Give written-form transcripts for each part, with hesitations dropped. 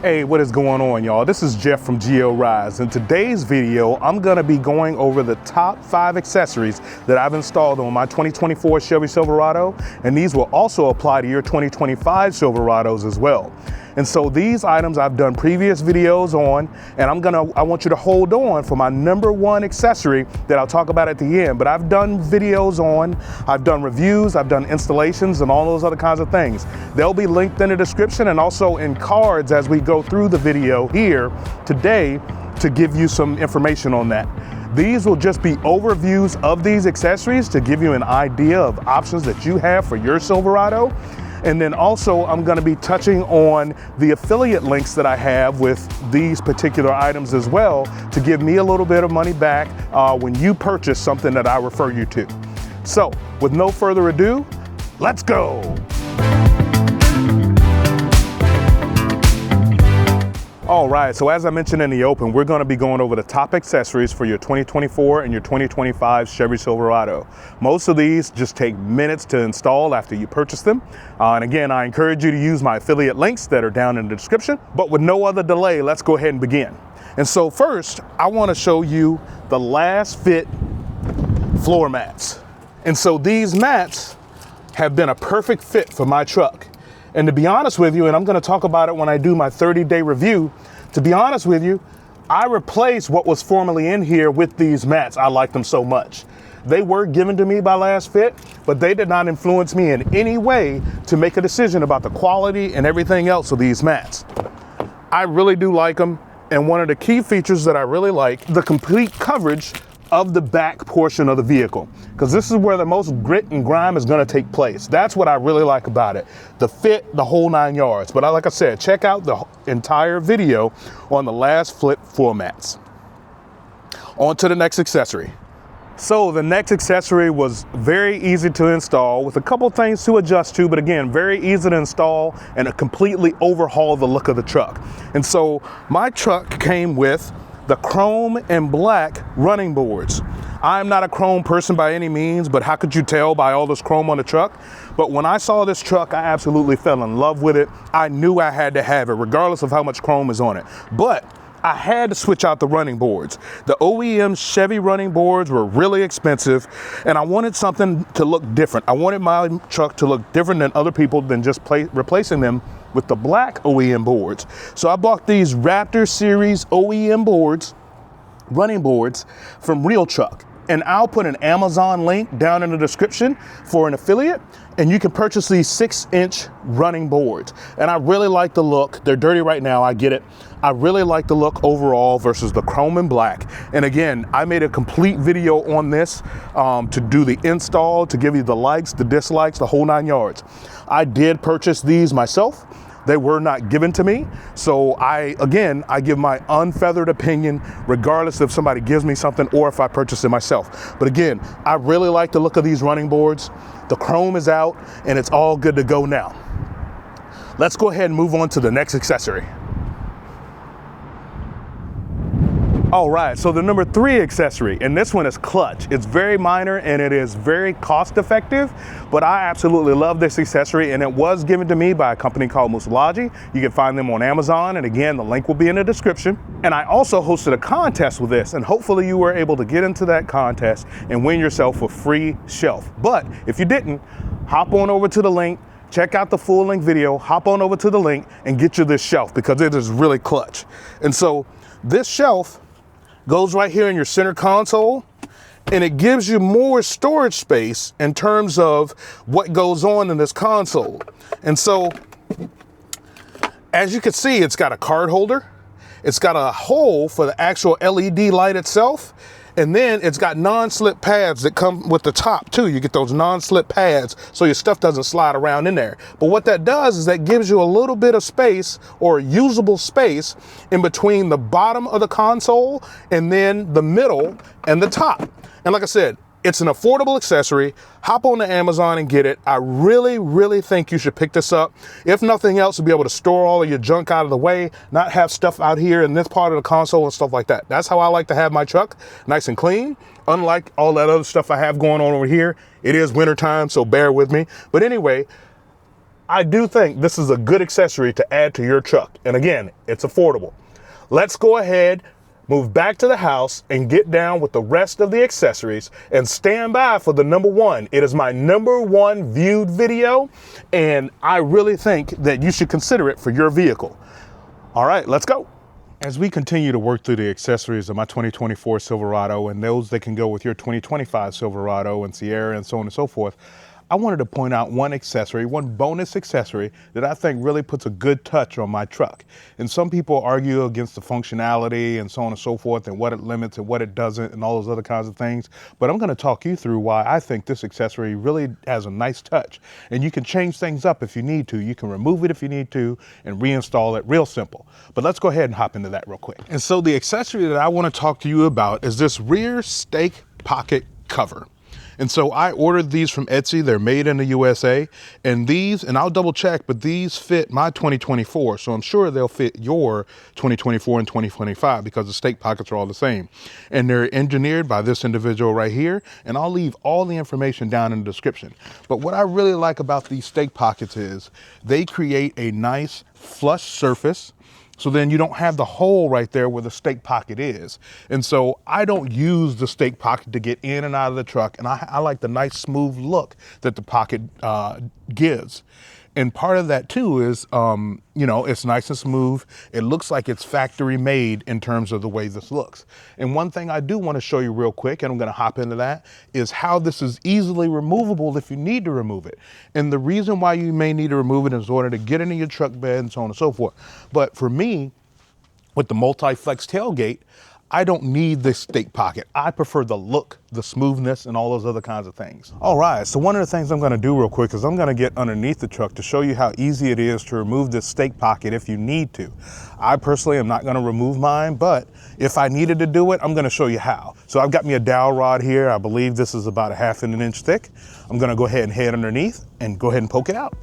Hey, what is going on, y'all? This is Jeff from GO Rise. In today's video, I'm gonna be going over the top 5 accessories that I've installed on my 2024 Chevy Silverado, and these will also apply to your 2025 Silverados as well. And so these items I've done previous videos on, and I want you to hold on for my #1 accessory that I'll talk about at the end. But I've done videos on, I've done reviews, I've done installations, and all those other kinds of things. They'll be linked in the description and also in cards as we go through the video here today to give you some information on that. These will just be overviews of these accessories to give you an idea of options that you have for your Silverado. And then also I'm gonna be touching on the affiliate links that I have with these particular items as well to give me a little bit of money back when you purchase something that I refer you to. So with no further ado, let's go. All right, so as I mentioned in the open, we're gonna be going over the top accessories for your 2024 and your 2025 Chevy Silverado. Most of these just take minutes to install after you purchase them. And again, I encourage you to use my affiliate links that are down in the description. But with no other delay, let's go ahead and begin. And so first, I wanna show you the LasFit floor mats. And so these mats have been a perfect fit for my truck. And to be honest with you, and I'm gonna talk about it when I do my 30-day review, to be honest with you, I replaced what was formerly in here with these mats. I like them so much. They were given to me by LasFit, but they did not influence me in any way to make a decision about the quality and everything else of these mats. I really do like them. And one of the key features that I really like, the complete coverage of the back portion of the vehicle, because this is where the most grit and grime is going to take place. That's what I really like about it. The fit, the whole 9 yards. But like I said, check out the entire video on the LasFit floor mats. On to the next accessory. So the next accessory was very easy to install with a couple things to adjust to, but again, very easy to install and it completely overhauled the look of the truck. And so my truck came with the chrome and black running boards. I'm not a chrome person by any means, but how could you tell by all this chrome on the truck? But when I saw this truck, I absolutely fell in love with it. I knew I had to have it, regardless of how much chrome is on it. But I had to switch out the running boards. The OEM Chevy running boards were really expensive, and I wanted something to look different. I wanted my truck to look different than other people than just replacing them with the black OEM boards. So I bought these Raptor series OEM boards, running boards from Real Truck. And I'll put an Amazon link down in the description for an affiliate, and you can purchase these 6-inch running boards. And I really like the look. They're dirty right now, I get it. I really like the look overall versus the chrome and black. And again, I made a complete video on this to do the install, to give you the likes, the dislikes, the whole 9 yards. I did purchase these myself. They were not given to me. So I give my unfeathered opinion regardless if somebody gives me something or if I purchase it myself. But again, I really like the look of these running boards. The chrome is out and it's all good to go now. Let's go ahead and move on to the next accessory. All right, so the #3 accessory, and this one is clutch. It's very minor and it is very cost effective, but I absolutely love this accessory and it was given to me by a company called Muslogy. You can find them on Amazon, and again, the link will be in the description. And I also hosted a contest with this, and hopefully you were able to get into that contest and win yourself a free shelf. But if you didn't, hop on over to the link, check out the full length video, hop on over to the link and get you this shelf because it is really clutch. And so this shelf goes right here in your center console, and it gives you more storage space in terms of what goes on in this console. And so, as you can see, it's got a card holder, it's got a hole for the actual LED light itself, and then it's got non-slip pads that come with the top too. You get those non-slip pads so your stuff doesn't slide around in there. But what that does is that gives you a little bit of space, or usable space, in between the bottom of the console and then the middle and the top. And like I said, it's an affordable accessory. Hop on to Amazon and get it. I really, really think you should pick this up. If nothing else, to be able to store all of your junk out of the way, not have stuff out here in this part of the console and stuff like that. That's how I like to have my truck, nice and clean. Unlike all that other stuff I have going on over here. It is wintertime, so bear with me. But anyway, I do think this is a good accessory to add to your truck. And again, it's affordable. Let's go ahead, move back to the house and get down with the rest of the accessories and stand by for the number one. It is my number one viewed video, and I really think that you should consider it for your vehicle. All right, let's go. As we continue to work through the accessories of my 2024 Silverado and those that can go with your 2025 Silverado and Sierra and so on and so forth, I wanted to point out one accessory, one bonus accessory that I think really puts a good touch on my truck. And some people argue against the functionality and so on and so forth and what it limits and what it doesn't and all those other kinds of things. But I'm going to talk you through why I think this accessory really has a nice touch. And you can change things up if you need to. You can remove it if you need to and reinstall it. Real simple. But let's go ahead and hop into that real quick. And so the accessory that I want to talk to you about is this rear stake pocket cover. And so I ordered these from Etsy. They're made in the USA. And these, and I'll double check, but these fit my 2024. So I'm sure they'll fit your 2024 and 2025 because the stake pockets are all the same. And they're engineered by this individual right here. And I'll leave all the information down in the description. But what I really like about these stake pockets is they create a nice flush surface. So then you don't have the hole right there where the stake pocket is. And so I don't use the stake pocket to get in and out of the truck. And I like the nice smooth look that the pocket gives. And part of that too is, you know, it's nice and smooth. It looks like it's factory made in terms of the way this looks. And one thing I do want to show you real quick, and I'm going to hop into that, is how this is easily removable if you need to remove it. And the reason why you may need to remove it is in order to get into your truck bed and so on and so forth. But for me, with the multi-flex tailgate, I don't need this stake pocket. I prefer the look, the smoothness, and all those other kinds of things. All right, so one of the things I'm gonna do real quick is I'm gonna get underneath the truck to show you how easy it is to remove this stake pocket if you need to. I personally am not gonna remove mine, but if I needed to do it, I'm gonna show you how. So I've got me a dowel rod here. I believe this is about 1/2 inch thick. I'm gonna go ahead and head underneath and go ahead and poke it out.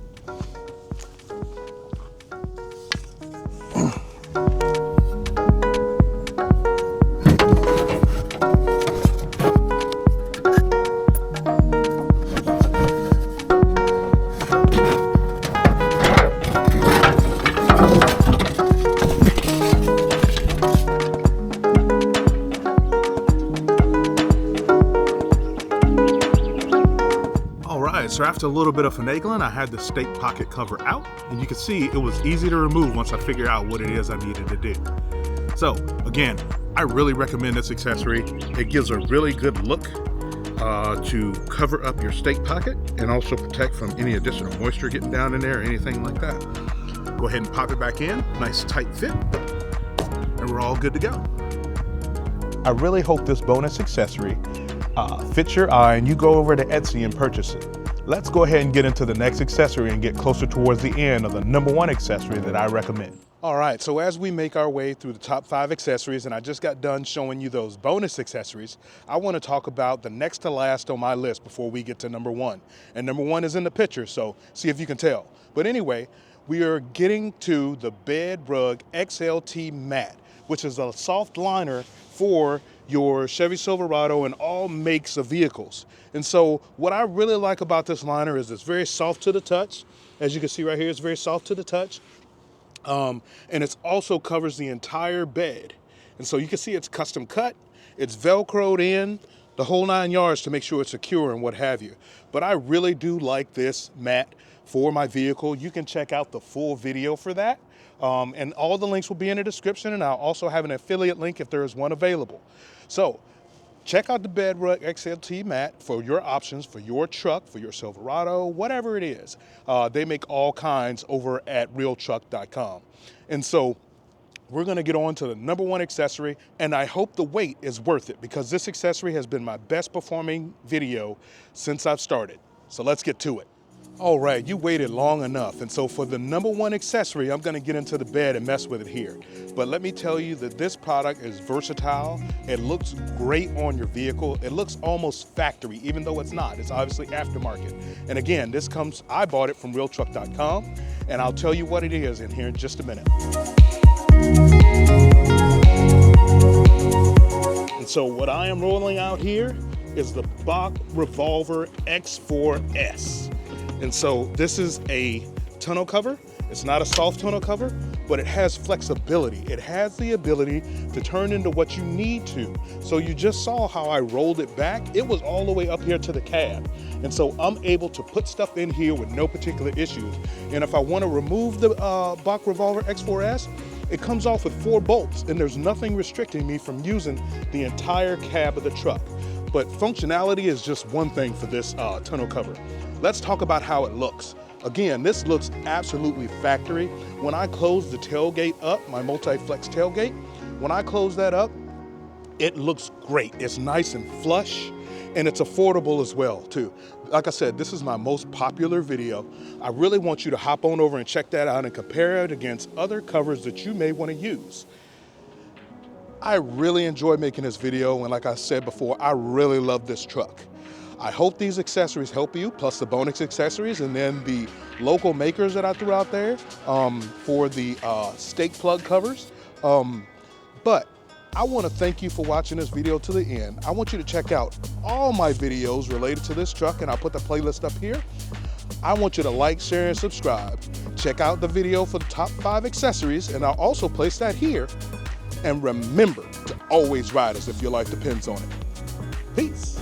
So after a little bit of finagling, I had the stake pocket cover out, and you can see it was easy to remove once I figured out what it is I needed to do. So again, I really recommend this accessory. It gives a really good look to cover up your stake pocket and also protect from any additional moisture getting down in there or anything like that. Go ahead and pop it back in, nice tight fit, and we're all good to go. I really hope this bonus accessory fits your eye and you go over to Etsy and purchase it. Let's go ahead and get into the next accessory and get closer towards the end of the number one accessory that I recommend. All right, so as we make our way through the top 5 accessories, and I just got done showing you those bonus accessories, I want to talk about the next to last on my list before we get to number 1. And number 1 is in the picture, so see if you can tell. But anyway, we are getting to the BedRug XLT Mat, which is a soft liner for your Chevy Silverado and all makes of vehicles. And so what I really like about this liner is it's very soft to the touch. As you can see right here, it's very soft to the touch. And it also covers the entire bed. And so you can see it's custom cut, it's Velcroed in, the whole 9 yards to make sure it's secure and what have you. But I really do like this mat for my vehicle. You can check out the full video for that. And all the links will be in the description, and I'll also have an affiliate link if there is one available. So check out the BedRug XLT Mat for your options for your truck, for your Silverado, whatever it is. They make all kinds over at realtruck.com. And so we're gonna get on to the number 1 accessory, and I hope the wait is worth it because this accessory has been my best performing video since I've started. So let's get to it. All right, you waited long enough. And so for the number 1 accessory, I'm gonna get into the bed and mess with it here. But let me tell you that this product is versatile. It looks great on your vehicle. It looks almost factory, even though it's not. It's obviously aftermarket. And again, I bought it from realtruck.com, and I'll tell you what it is in here in just a minute. And so what I am rolling out here is the Revolver X4S. And so this is a tonneau cover. It's not a soft tonneau cover, but it has flexibility. It has the ability to turn into what you need to. So you just saw how I rolled it back. It was all the way up here to the cab. And so I'm able to put stuff in here with no particular issues. And if I want to remove the Bach Revolver X4S, it comes off with 4 bolts, and there's nothing restricting me from using the entire cab of the truck. But functionality is just one thing for this tonneau cover. Let's talk about how it looks. Again, this looks absolutely factory. When I close the tailgate up, my multi-flex tailgate, when I close that up, it looks great. It's nice and flush, and it's affordable as well, too. Like I said, this is my most popular video. I really want you to hop on over and check that out and compare it against other covers that you may want to use. I really enjoy making this video, and like I said before, I really love this truck. I hope these accessories help you, plus the bonus accessories, and then the local makers that I threw out there for the stake plug covers. But I want to thank you for watching this video to the end. I want you to check out all my videos related to this truck, and I'll put the playlist up here. I want you to like, share, and subscribe. Check out the video for the top 5 accessories, and I'll also place that here. And remember to always ride as if your life depends on it. Peace.